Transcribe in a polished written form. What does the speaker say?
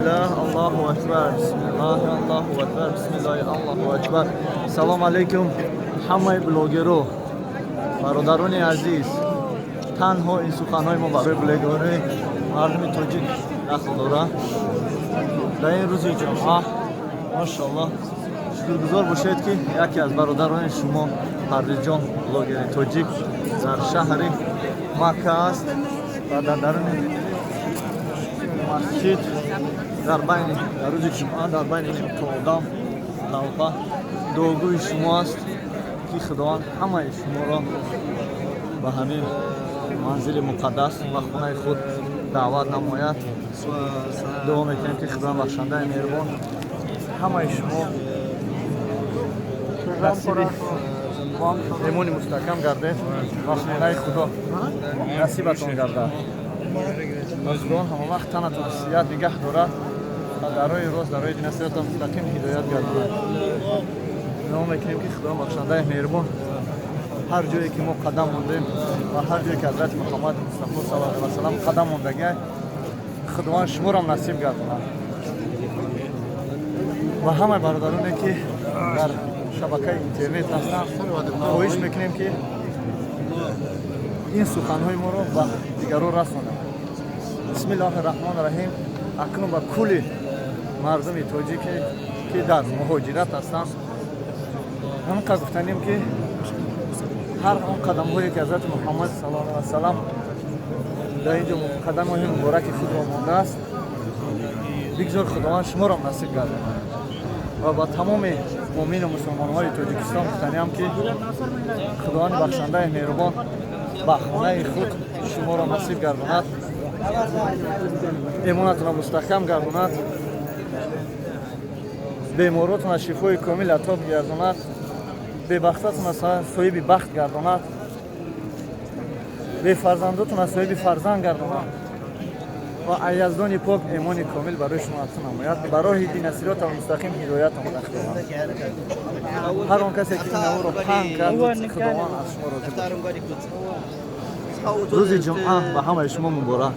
الله الله اکبر بسم الله الله اکبر بسم الله الله اکبر. سلام علیکم همه بلوگرو برادران عزیز. تنها این سخنهای ما برای بلوگران مردم تاجیک دخل داره. در این روز جمعه ماشاءالله شکرگزار باشید که یکی از برادران شما پرویز جان بلوگر تاجیک در شهر مکه است و در درون مسجد در روز جمعه در بین این آدم لوپا دوگوی شما است که خداوند همه شما را به همین منزل مقدس و خانه خود دعوت نماید. دعا میکنیم که خداوند بخشنده مهربان همه شما نصیب ایمانی مستحکم گردید و خانه خدا نصیبتان گردد. خداوند همه وقت تنتان صحت نگه دارد و در راه راست در راه دین صراط مستقیم هدایت گرداند. دعا میکنیم که خداوند بخشنده مهربان هر جایی که ما قدم موندیم و هر جایی که حضرت محمد مصطفی صلی الله علیه و سلم قدم موندگی خداوند شما را نصیب گرداند. و همه برادرانی که در شبکه اینترنت هستند خواهش میکنیم که این سخنهای ما را به دیگران رسانند. بسم الله الرحمن الرحیم. اکنون به کل مردم تاجیک که در مهاجرت هستند همونقدر گفتنیم که هر اون قدم هایی که حضرت محمد صلی الله علیه و سلم در اینجا قدم های مبارک خود را مانده است بگذار خداوند شما را نصیب گرداند. و با تمام مؤمن و مسلمان های تاجیکستان گفتنیم که خداوند بخشنده مهربان به خانه خود شما را نصیب گرداند، ایمانتان را مستحکم گرداند، بیماراتان را شفای کامل عطا گرداند، ببختتون را صاحب بخت گرداند، به فرزنداتون را صاحب فرزند گرداند و یزدان پاک ایمان کامل برای شما عطا نماید. برای دین صراط مستقیم هدایت آماده خداوند. هر آن کسی که این نور را پهن کرد خداوند از شما راضی باشد. روز جمعه به همه شما مبارک.